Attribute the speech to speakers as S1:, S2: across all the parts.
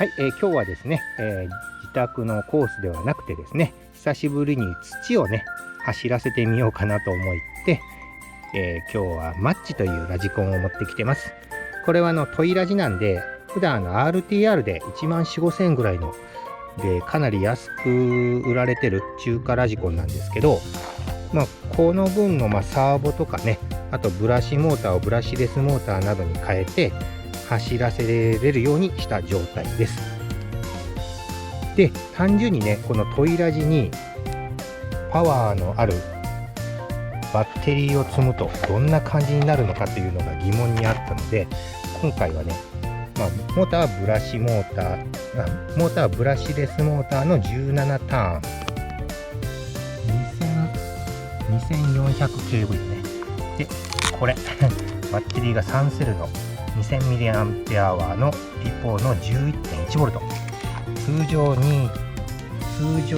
S1: はい、今日はですね、自宅のコースではなくてですね、久しぶりに土をね、走らせてみようかなと思って、今日はマッチというラジコンを持ってきてます。これはトイラジなんで、普段RTR で1万4、5千円ぐらいので、かなり安く売られてる中華ラジコンなんですけど、この分のサーボとかね、あとブラシモーターをブラシレスモーターなどに変えて、走らせれるようにした状態です。で、単純にね、このトイラジにパワーのあるバッテリーを積むとどんな感じになるのかというのが疑問にあったので、今回はね、モーターはブラシモーター、モーターはブラシレスモーターの17ターン、2400kV ね。で、これバッテリーが3セルの 2000mAh のリポの 11.1V、 通常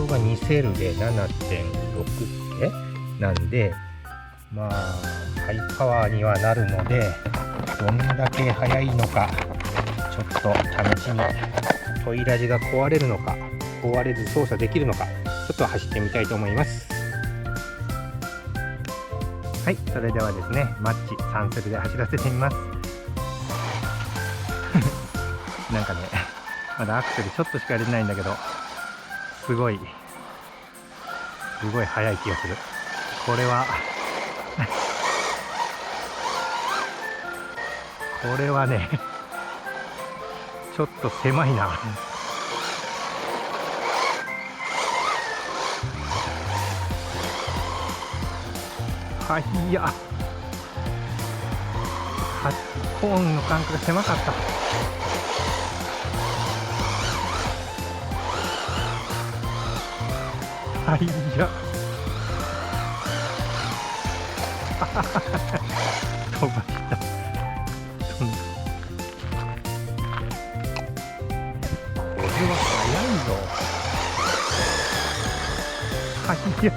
S1: が2セルで 7.6 系なんで、ハイパワーにはなるので、どんだけ速いのかちょっと試しに、トイラジが壊れるのか壊れず操作できるのか、ちょっと走ってみたいと思います。はい、それではですね、マッチ3セルで走らせてみます。なんかね、まだアクセルちょっとしか入れないんだけど、すごい速い気がする。これはこれはね、ちょっと狭いな。いや、コーンの間隔が狭かった。いや飛ばした。これは速いぞ。いや、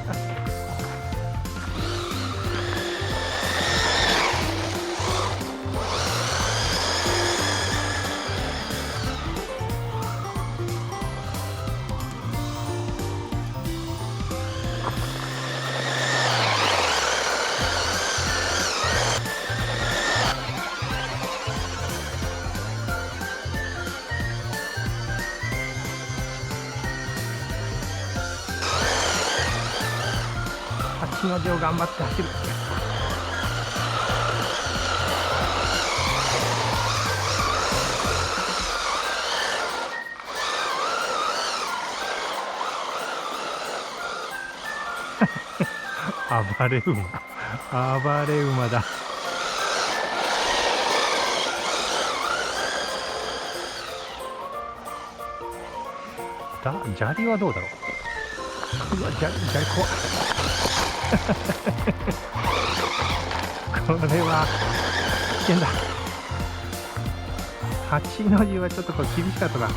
S1: 8の字を頑張って走る。暴れ馬だ。砂利はどうだろう。うわ、砂利怖い。これは危険だ。8の字はちょっと厳しかったな。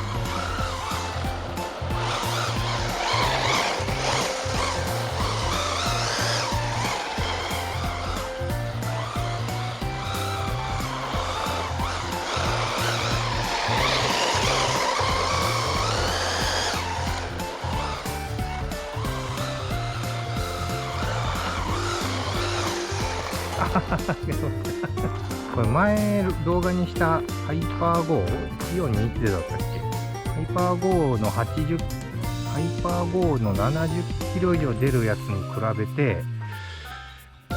S1: これ前動画にしたハイパーゴー1420だったっけ。ハイパーゴーのハイパーゴーの70キロ以上出るやつに比べて、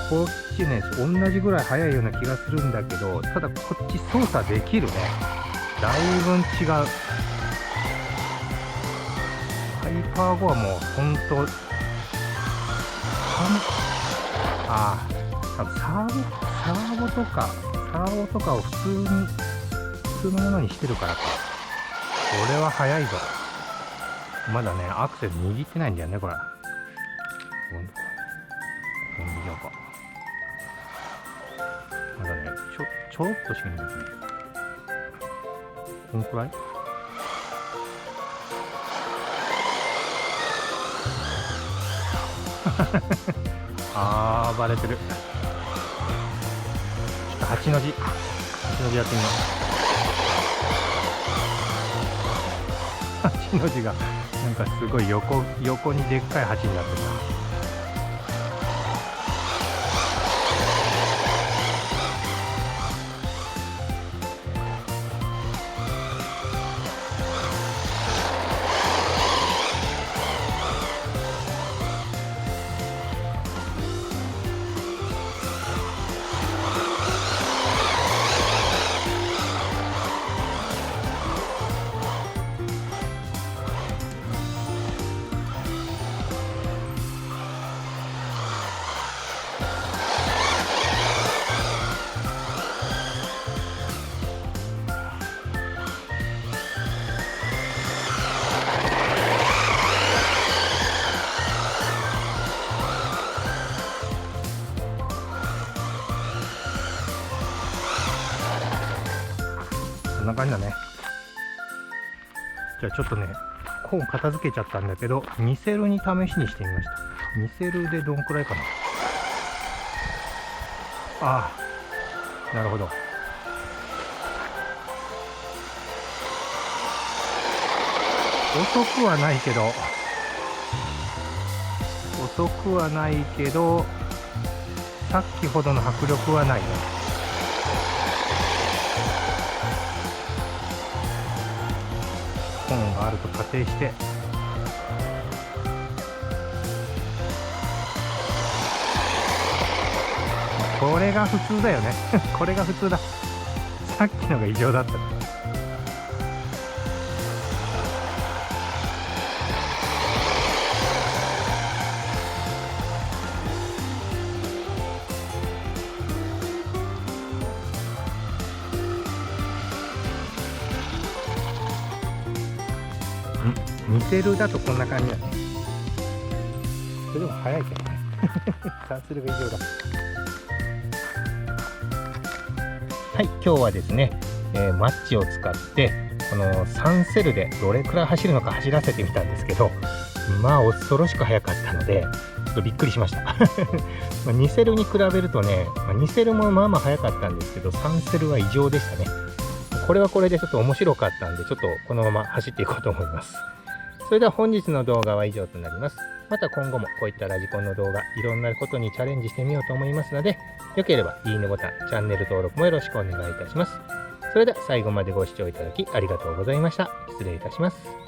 S1: こっちね同じぐらい速いような気がするんだけど、ただこっち操作できるね。だいぶ違う。ハイパーゴーはもうほんと多分サーボとかを普通のものにしてるからか。これは速いぞ。まだねアクセル握ってないんだよね、これ。まだねちょろっとしか握ってない。このくらい。暴れてる。8の字やってみよの字がなんかすごい横にでっかい橋になってた。こんな感じだね。じゃあちょっとね、コーン片付けちゃったんだけど、ニセルに試しにしてみました。ニセルでどんくらいかな。ああ、なるほど。遅くはないけど、さっきほどの迫力はないね。コーンがあると仮定して、これが普通だよね。これが普通だ。さっきのが異常だった。ニセルだとこんな感じだね。それでも早いけどね。サークルが異常だ。はい、今日はですね、マッチを使ってこの3セルでどれくらい走るのか走らせてみたんですけど、まあ恐ろしく速かったのでちょっとびっくりしました。2セルに比べるとね、2セルもまあまあ速かったんですけど、3セルは異常でしたね。これはこれでちょっと面白かったんで、ちょっとこのまま走っていこうと思います。それでは本日の動画は以上となります。また今後もこういったラジコンの動画、いろんなことにチャレンジしてみようと思いますので、よければいいねボタン、チャンネル登録もよろしくお願いいたします。それでは最後までご視聴いただきありがとうございました。失礼いたします。